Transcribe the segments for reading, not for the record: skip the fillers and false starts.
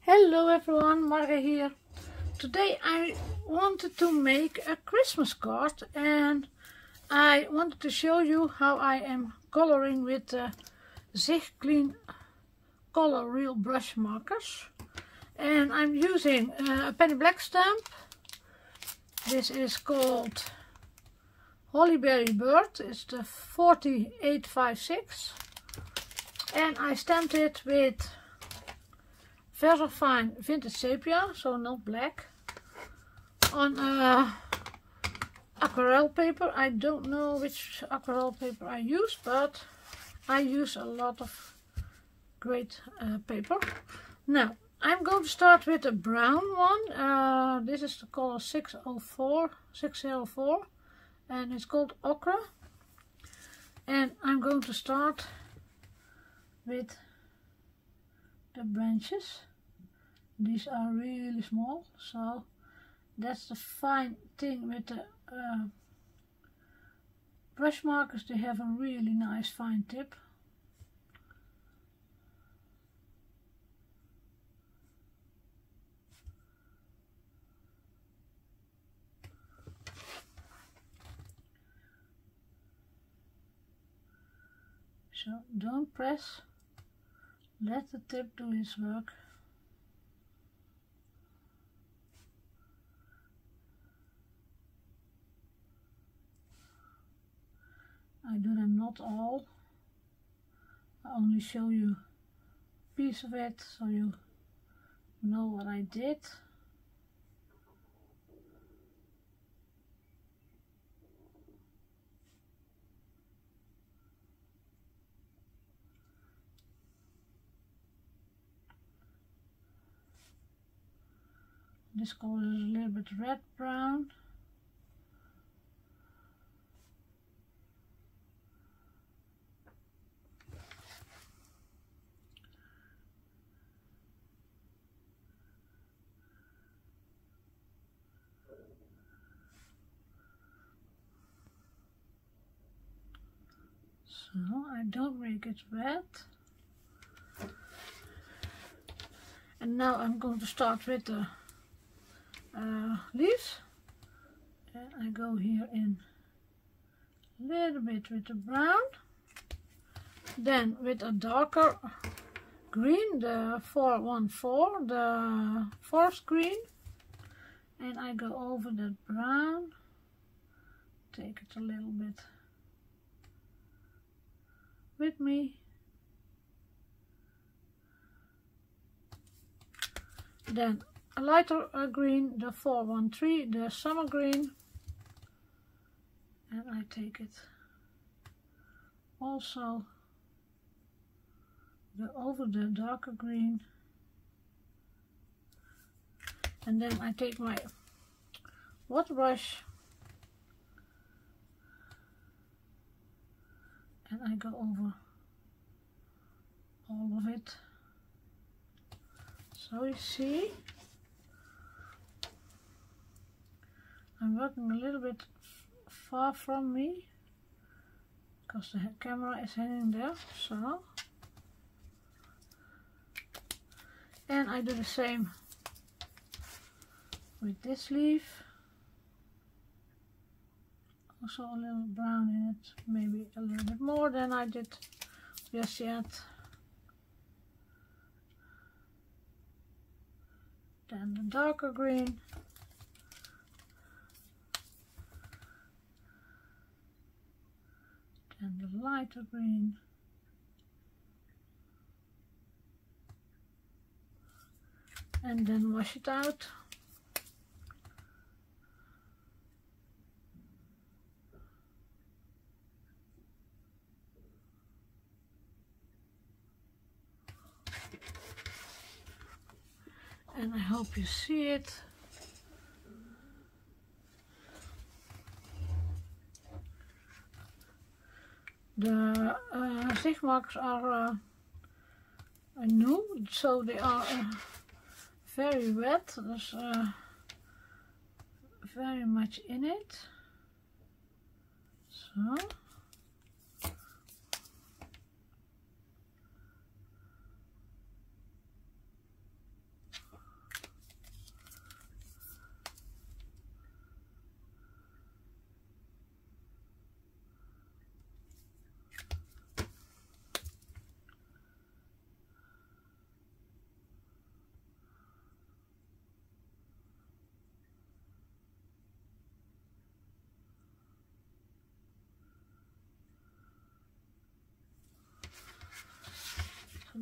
Hello everyone, Marga here. Today I wanted to make a Christmas card and I wanted to show you how I am coloring with the Zig Clean Color real brush markers. And I'm using a Penny Black stamp. This is called Hollyberry Bird. It's the 4856. And I stamped it with Versafine vintage sepia, so not black, on aquarelle paper. I don't know which aquarelle paper I use, but I use a lot of great paper. Now I'm going to start with a brown one. This is the color 604, and it's called Ochre. And I'm going to start with the branches. These are really small, so that's the fine thing with the brush markers. They have a really nice fine tip. So don't press, let the tip do its work. I do them not all, I only show you a piece of it so you know what I did. This color is a little bit red brown. So I don't make it red. And now I'm going to start with the leaves, and I go here in a little bit with the brown, then with a darker green, the 414, the forest green, and I go over that brown, take it a little bit with me, then a lighter green, the 413, the summer green, and I take it also go over the darker green, and then I take my waterbrush and I go over all of it. So you see, I'm working a little bit far from me because the camera is hanging there, so, and I do the same with this leaf, also a little brown in it, maybe a little bit more than I did just yet. Then the darker green, and the lighter green, and then wash it out. And I hope you see it. The Zig markers are new, so they are very wet. There's very much in it. So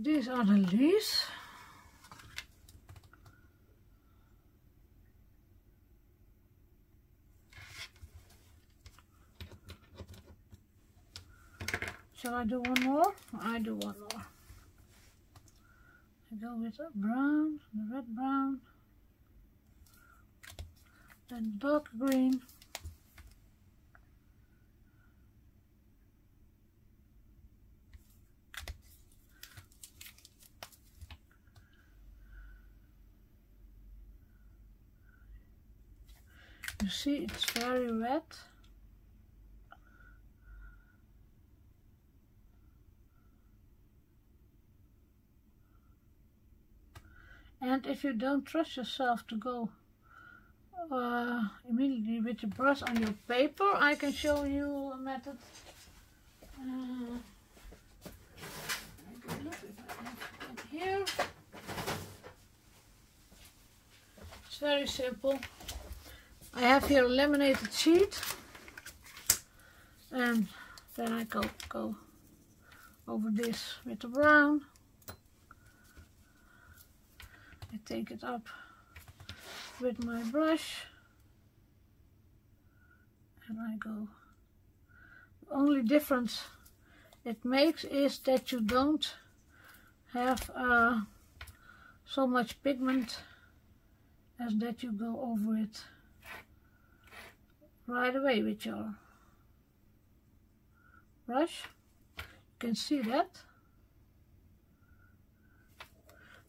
these are the leaves. Shall I do one more? I do one more. I go with the brown, the red brown, then dark green, you see it's very red. And if you don't trust yourself to go immediately with the brush on your paper, I can show you a method. I can look if I have it here. It's very simple. I have here a laminated sheet, and then I go over this with the brown. I take it up with my brush and I go. The only difference it makes is that you don't have so much pigment as that you go over it right away with your brush. You can see that.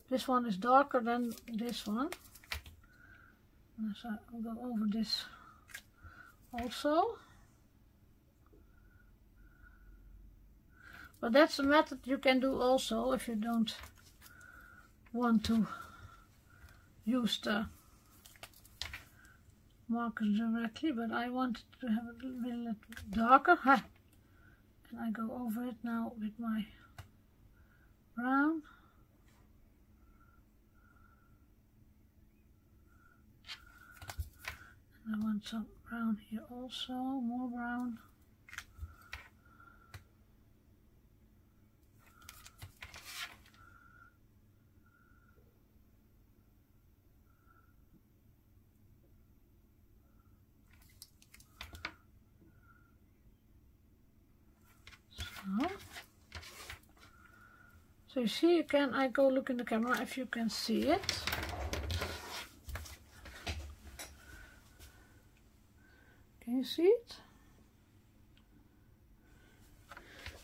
This one is darker than this one, so I'll go over this also. But that's a method you can do also if you don't want to use the markers directly, but I want it to have a little darker. And I go over it now with my brown. I want some brown here also, more brown. So you see, I go look in the camera if you can see it. Can you see it?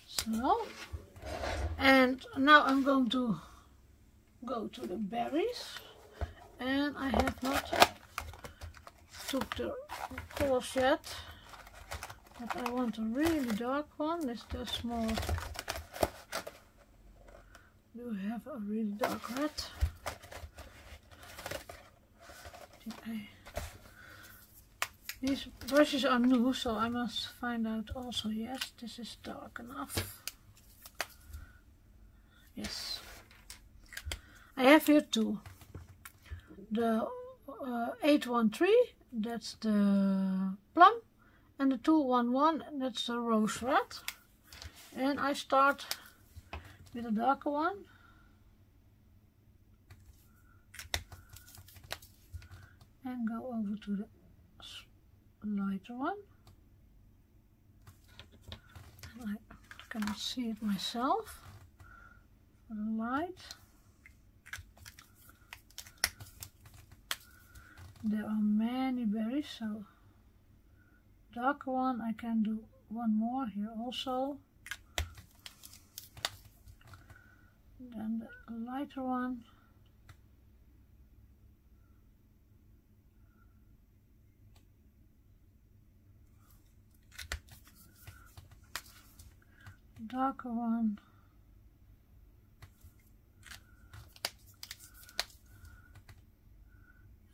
So, and now I'm going to go to the berries, and I have not took the colors yet, but I want a really dark one. This is the small. Do have a really dark red? These brushes are new, so I must find out also. Yes, this is dark enough. Yes. I have here two. The 813, that's the plum, and the 211, that's the rose red. And I start with a darker one. And go over to the lighter one. I cannot see it myself. For the light. There are many berries, so darker one I can do one more here also. Then the lighter one. Darker one.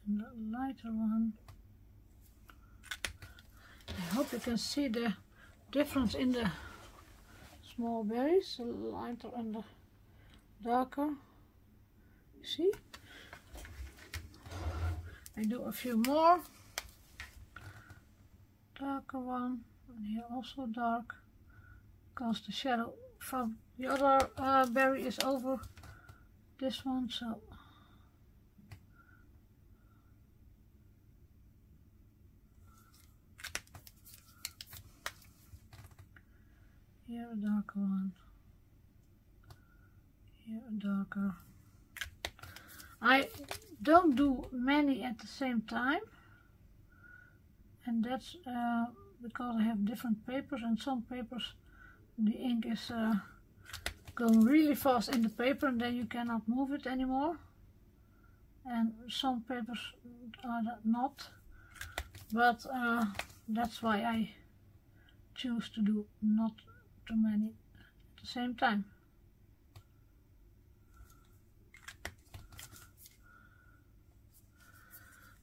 And the lighter one. I hope you can see the difference in the small berries, the lighter and the darker. You see? I do a few more. Darker one, and here also dark, because the shadow from the other berry is over this one, so here a darker one, here a darker. I don't do many at the same time, and that's because I have different papers, and some papers the ink is going really fast in the paper and then you cannot move it anymore, and some papers are not, but that's why I choose to do not too many at the same time.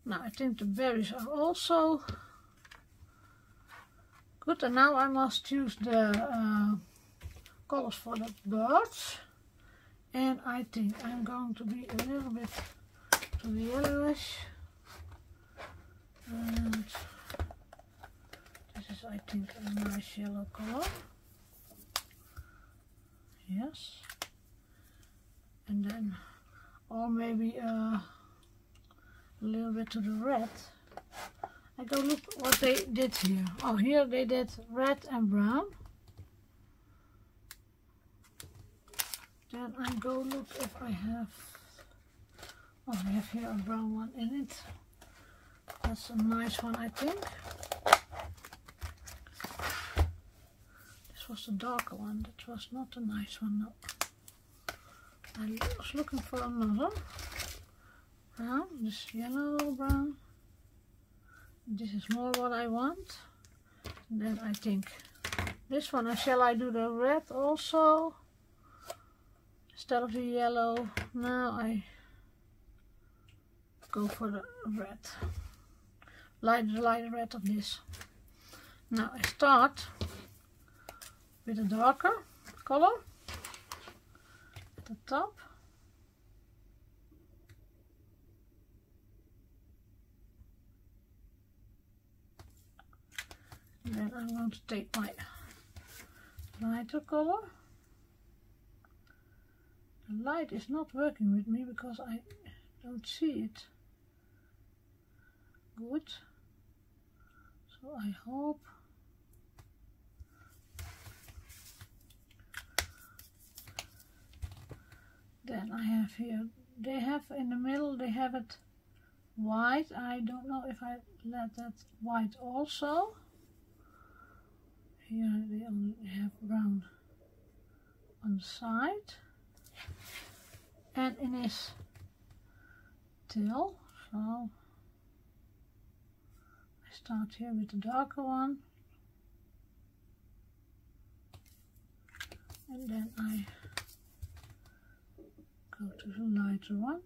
Now I think the berries are also good, and now I must use the colors for the birds, and I think I'm going to be a little bit to the yellowish, and this is, I think, a nice yellow color. Yes, and then, or maybe a little bit to the red. I go look what they did here. Oh, here they did red and brown. Then I go look if I have, oh, I have here a brown one in it. That's a nice one, I think. This was the darker one, that was not a nice one, no. I was looking for another brown, this yellow brown. This is more what I want. And then I think this one, shall I do the red also instead of the yellow? Now I go for the red, light red of this. Now I start with a darker color at the top. Then I'm going to take my lighter color. The light is not working with me because I don't see it good. So I hope. Then I have here, they have in the middle, they have it white. I don't know if I let that white also. Here they only have brown on the side and in his tail. So I start here with the darker one, and then I go to the lighter one.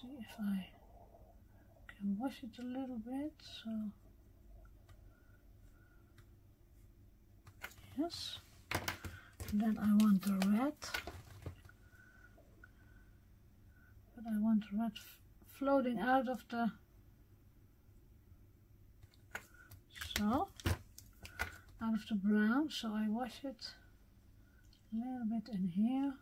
See if I can wash it a little bit, so yes. And then I want the red, but I want the red floating out of the, so out of the brown, so I wash it a little bit in here.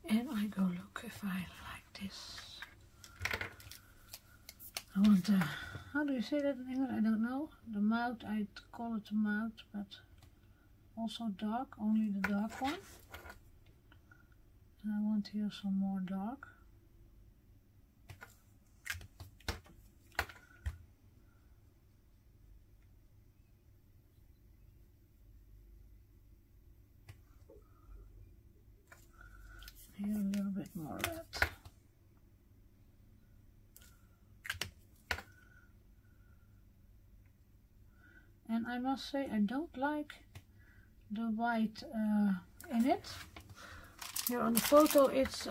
And I go look if I like this. I want the, how do you say that in English? I don't know. The mouth, I call it the mouth, but also dark, only the dark one. And I want here some more dark. and I must say I don't like the white in it. Here on the photo it's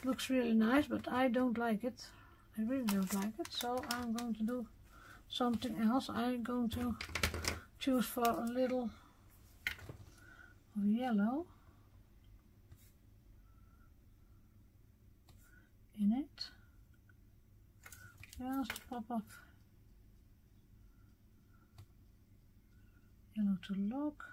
looks really nice, but I don't like it. I really don't like it, so I'm going to do something else. I'm going to choose for a little of yellow in it, just to pop up yellow to look.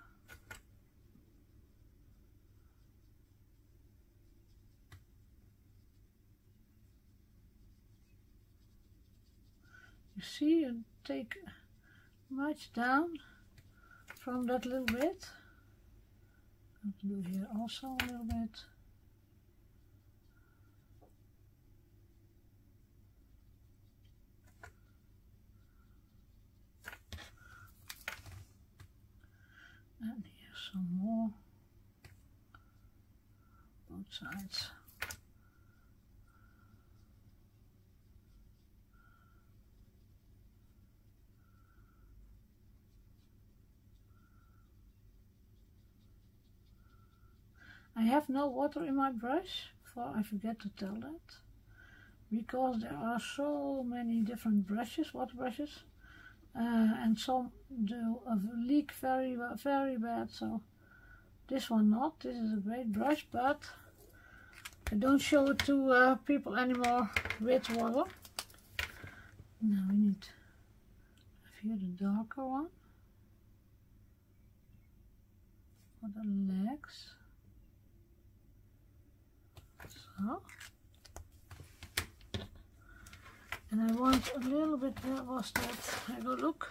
You see, you take much down from that little bit. I'm going to do here also a little bit. And here's some more, both sides. I have no water in my brush, for I forget to tell that, because there are so many different brushes, water brushes, and some do leak very bad, so this one not. This is a great brush, but I don't show it to people anymore with water. Now we need here the darker one for the legs. So, and I want a little bit, where was that? I go look,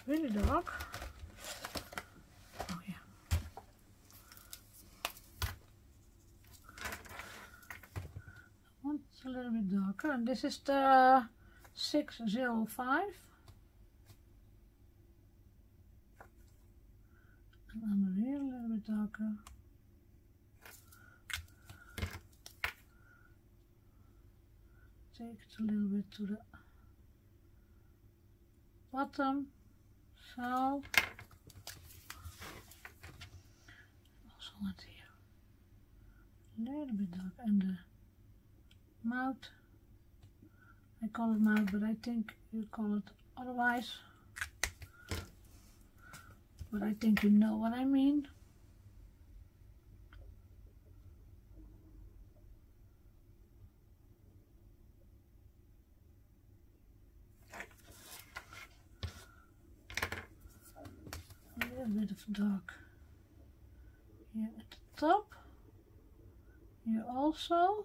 really dark. Oh yeah. I want a little bit darker, and this is the 605. And I'm a little bit darker. Take it a little bit to the bottom, so also want here a little bit dark, and the mouth, I call it mouth, but I think you call it otherwise, but I think you know what I mean. A bit of dark here at the top, here also,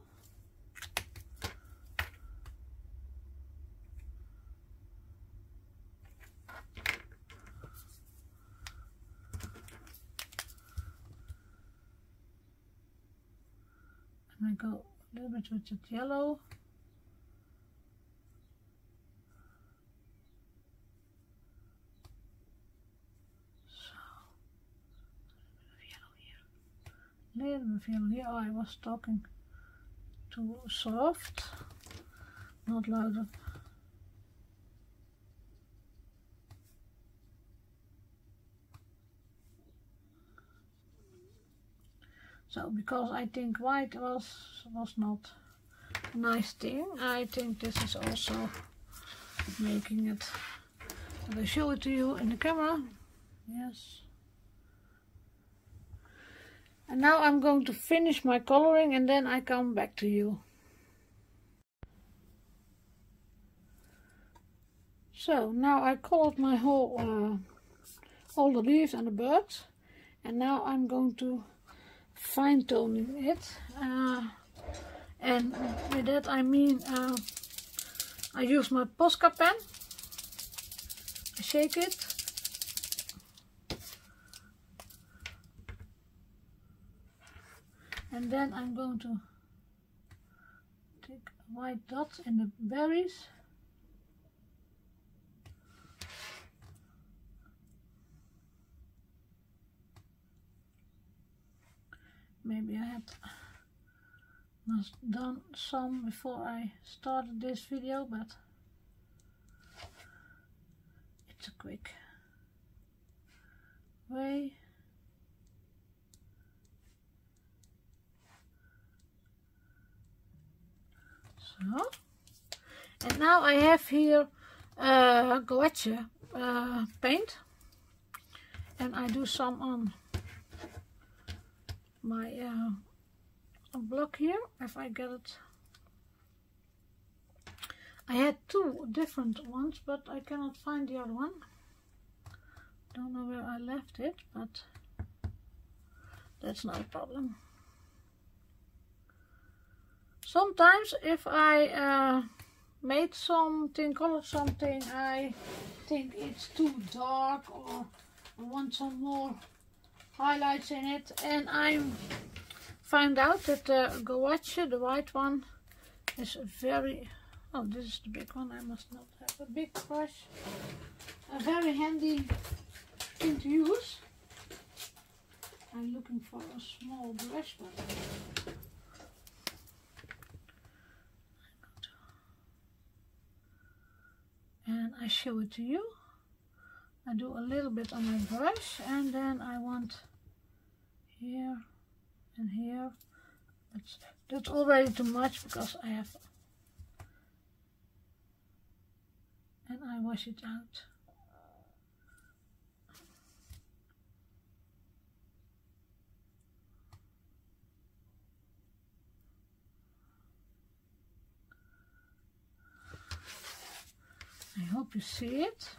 and I go a little bit with that yellow. Little bit of yellow here. Oh, I was talking too soft, not loud enough. So, because I think white was not a nice thing, I think this is also making it. Did I show it to you in the camera? Yes. And now I'm going to finish my coloring, and then I come back to you. So now I colored my whole, all the leaves and the birds, and now I'm going to fine tuning it. And with that I mean I use my Posca pen, I shake it. And then I'm going to take white dots in the berries. Maybe I must done some before I started this video, but it it's a quick way. So, and now I have here gouache paint, and I do some on my block here, if I get it. I had two different ones, but I cannot find the other one. Don't know where I left it, but that's not a problem. Sometimes if I made something, colored something, I think it's too dark or I want some more highlights in it, and I found out that the gouache, the white one, is very, oh, this is the big one, I must not have a big brush, a very handy thing to use. I'm looking for a small brush, but and I show it to you. I do a little bit on my brush, and then I want here and here. That's already too much because I have, and I wash it out. I hope you see it.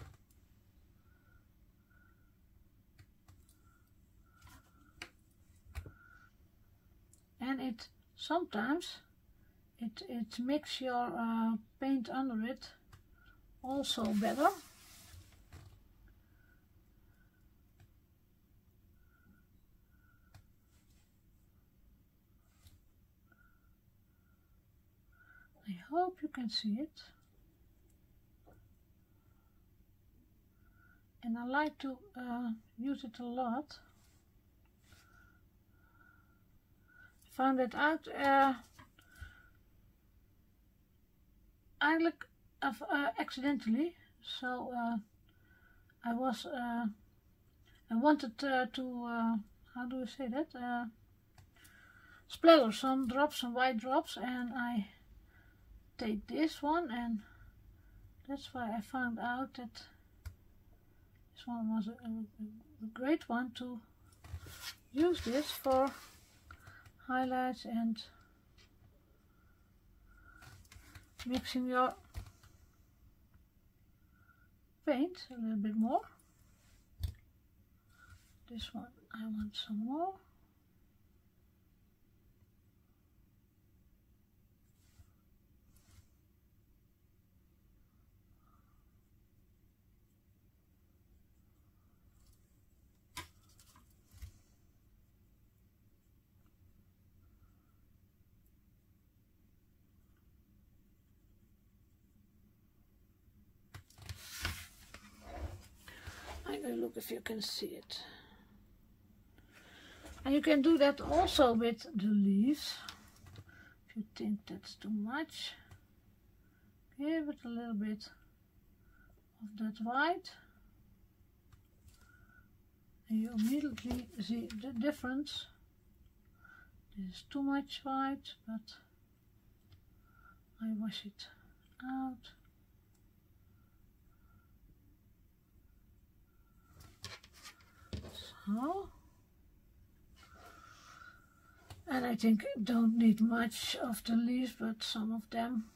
And it sometimes it makes your paint under it also better. I hope you can see it. And I like to use it a lot. I found it out eigenlijk accidentally. So I wanted to how do I say that? Splatter some drops, some white drops, and I take this one, and that's why I found out that this one was a great one to use this for highlights and mixing your paint a little bit more. This one I want some more. I'm going to look if you can see it. And you can do that also with the leaves. If you think that's too much, give it a little bit of that white. And you immediately see the difference. This is too much white, but I wash it out. So, and I think I don't need much of the leaves, but some of them.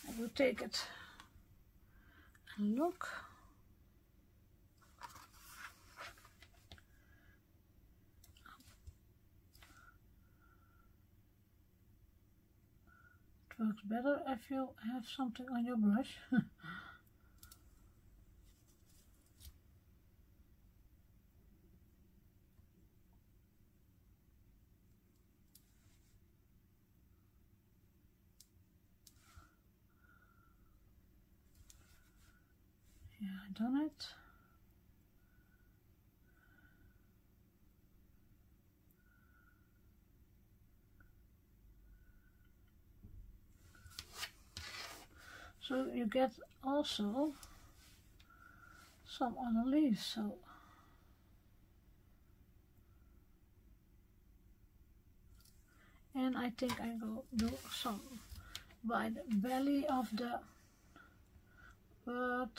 I will take it and look. It works better if you have something on your brush. Yeah, I've done it. So you get also some other leaves. So and I think I go do some by the belly of the bird.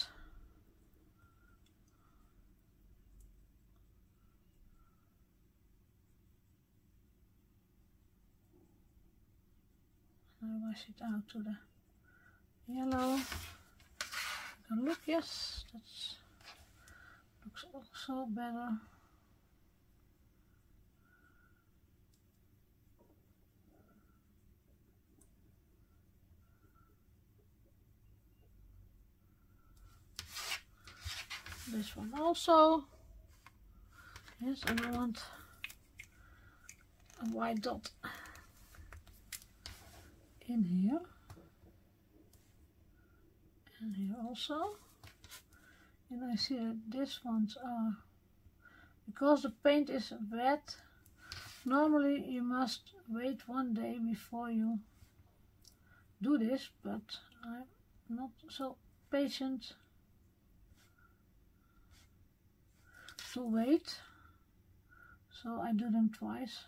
I wash it out to the yellow. And look, yes, that looks also better. This one also. Yes, and I want a white dot in here. And here also. And I see that these ones are, because the paint is wet, normally you must wait 1 day before you do this, but I'm not so patient to wait, so I do them twice.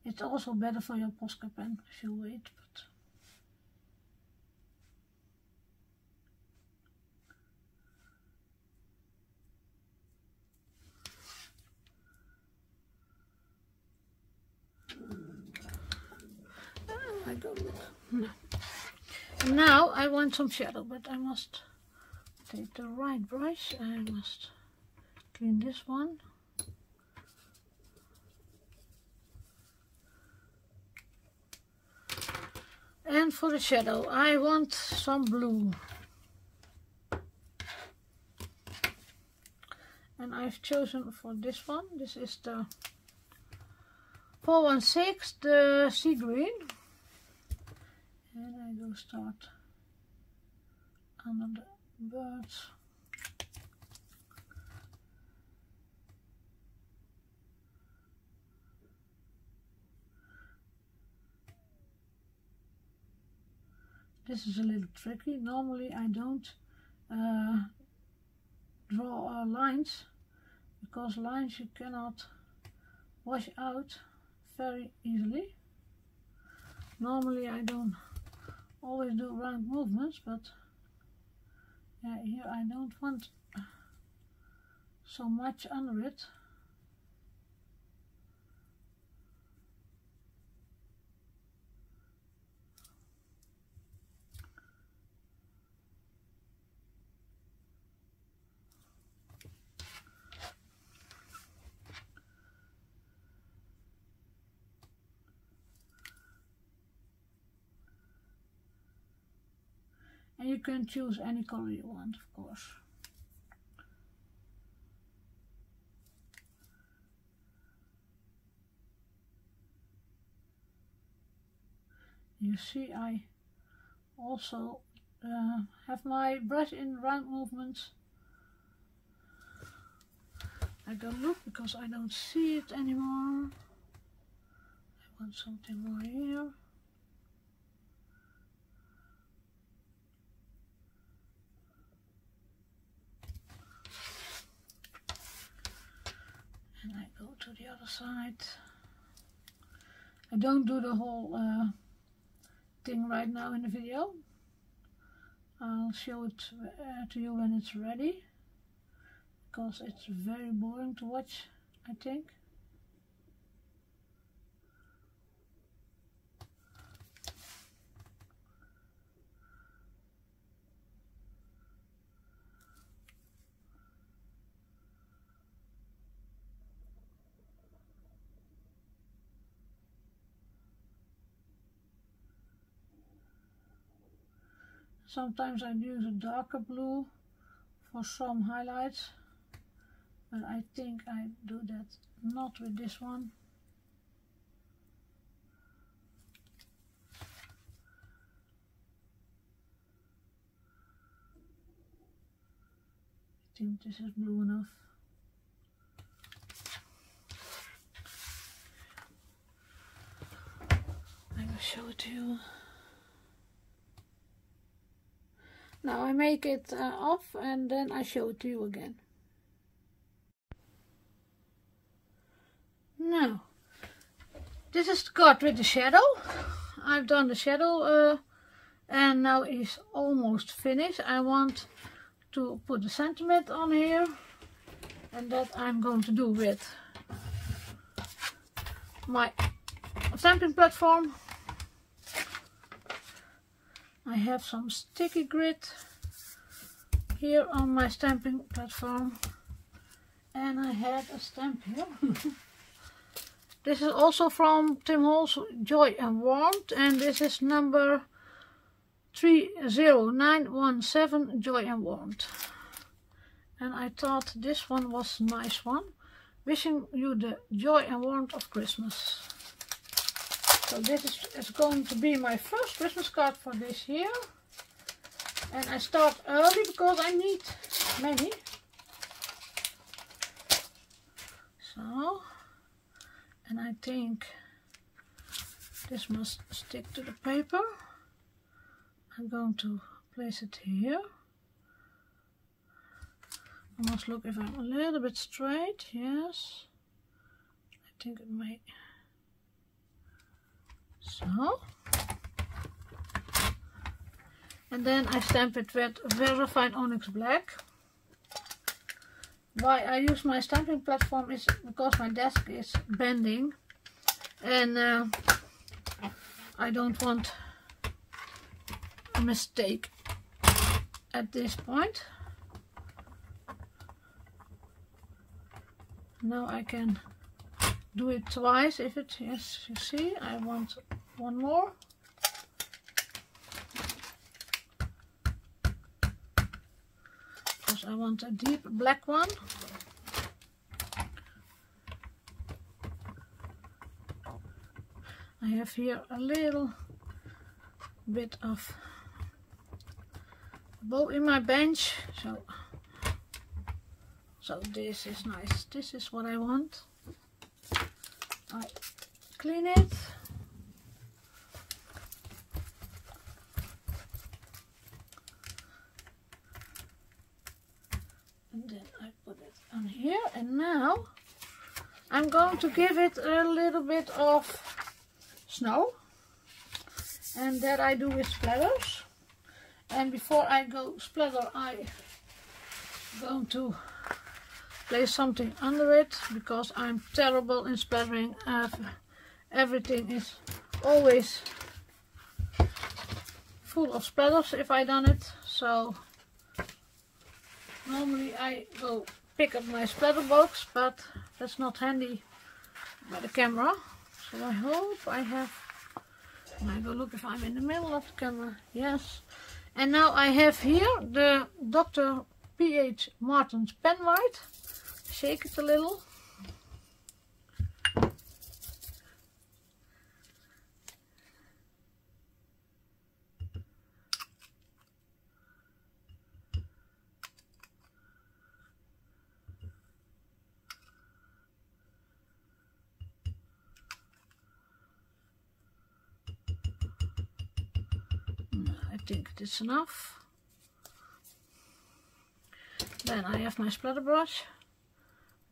It's also better for your Posca pen if you wait, but I don't look. No. Now I want some shadow, but I must take the right brush. I must clean this one. And for the shadow, I want some blue. And I've chosen for this one. This is the 416, the sea green. And I go start under the birds. This is a little tricky. Normally I don't draw lines, because lines you cannot wash out very easily. Normally I don't always do round movements, but yeah, here I don't want so much under it. And you can choose any color you want, of course. You see, I also have my brush in round movements. I don't look because I don't see it anymore. I want something more here. And I go to the other side. I don't do the whole thing right now in the video. I'll show it to you when it's ready, because it's very boring to watch, I think. Sometimes I use a darker blue for some highlights, but I think I do that not with this one. think this is blue enough. I will show it to you. Now I make it off and then I show it to you again. Now, this is the card with the shadow. I've done the shadow and now it's almost finished. I want to put the sentiment on here, and that I'm going to do with my stamping platform. I have some sticky grit here on my stamping platform, and I have a stamp here. This is also from Tim Holtz, Joy and Warmth, and this is number 30917, Joy and Warmth. And I thought this one was a nice one. Wishing you the joy and warmth of Christmas. So this is going to be my first Christmas card for this year. And I start early because I need many. So, and I think this must stick to the paper. I'm going to place it here. I must look if I'm a little bit straight. Yes, I think it may. So, and then I stamp it with Versafine Onyx Black. Why I use my stamping platform is because my desk is bending, and I don't want a mistake at this point. Now I can do it twice if it, yes, you see, I want one more. Because I want a deep black one. I have here a little bit of bow in my bench, so this is nice. This is what I want. I clean it. And then I put it on here, and now I'm going to give it a little bit of snow, and that I do with splatters. And before I go splatter, I'm going to place something under it, because I'm terrible in splattering. Everything is always full of splatters if I done it. So normally I go pick up my splatter box, but that's not handy by the camera. So I hope I have, and I go look if I'm in the middle of the camera. Yes. And now I have here the Dr. P.H. Martin's pen white. Shake it a little. I think it's enough. Then I have my splatter brush.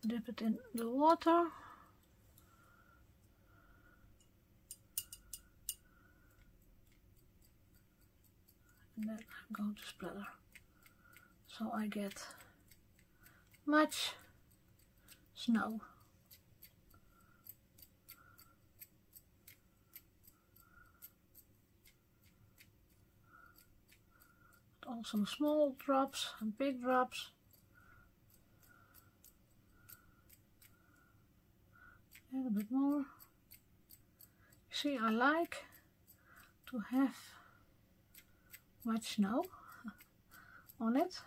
Dip it in the water. And then I'm going to splatter. So I get much snow. Also small drops and big drops. A little bit more. See, I like to have much snow on it.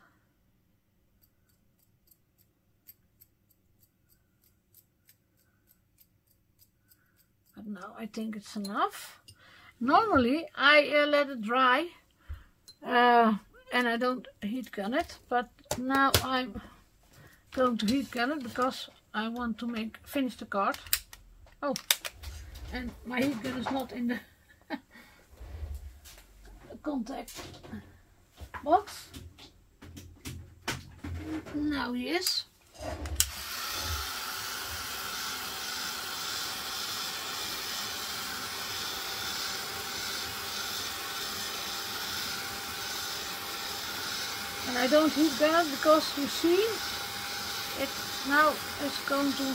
But now I think it's enough. Normally I let it dry and I don't heat gun it, but now I'm going to heat gun it because I want to finish the card. Oh, and my heat gun is not in the contact box. Now he is. And I don't heat gun it because you see it now is going to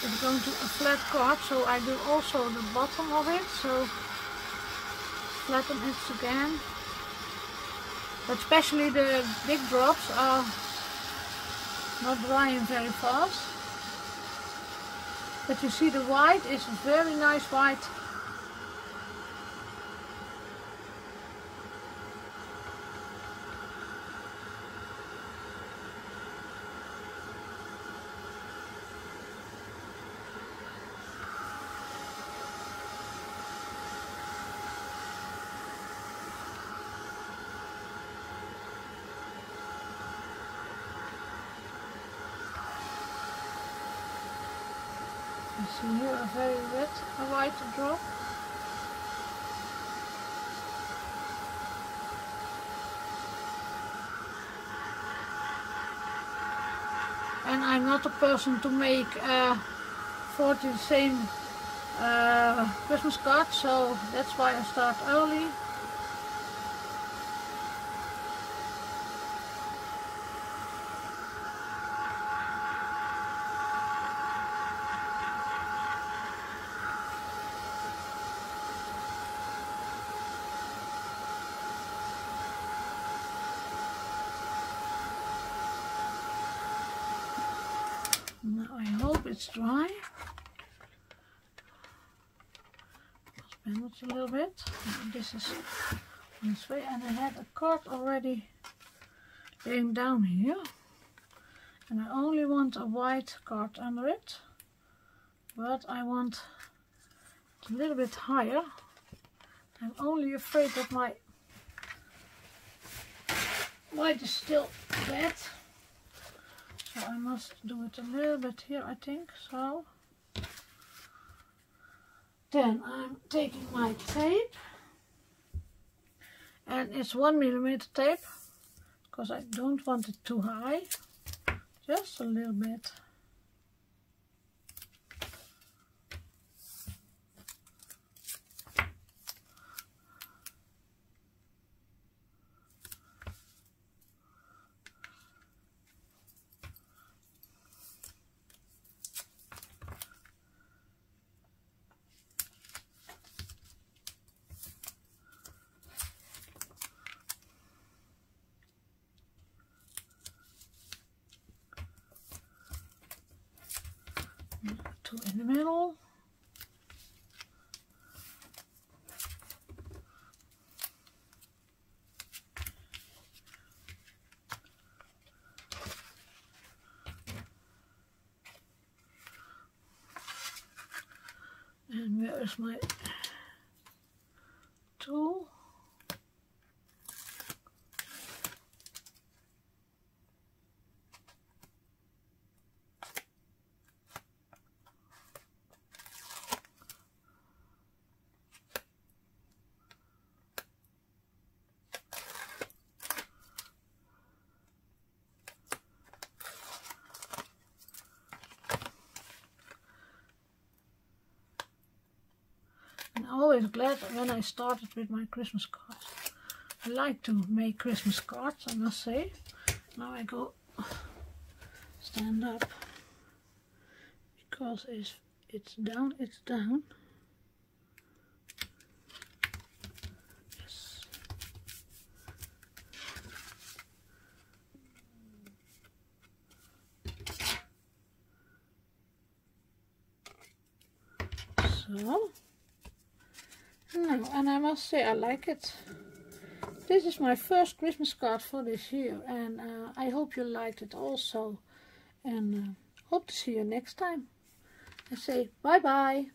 it's going to a flat card, so I do also the bottom of it, so flatten it again. But especially the big drops are not drying very fast. But you see the white is a very nice white. You see here a very red, a white drop. And I'm not a person to make 40 the same Christmas cards, so that's why I start early. Now I hope it's dry. Bend it a little bit. This is this way, and I had a card already laying down here, and I only want a white card under it, but I want it a little bit higher. I'm only afraid that my white is still wet. So I must do it a little bit here, I think. So then I'm taking my tape, and it's 1mm tape because I don't want it too high, just a little bit. Two in the middle. And where is my tool? I'm always glad when I started with my Christmas cards. I like to make Christmas cards, I must say. Now I go stand up because it's down, it's down. Yes. So. No, and I must say I like it. This is my first Christmas card for this year, and I hope you liked it also, and hope to see you next time. I say bye bye.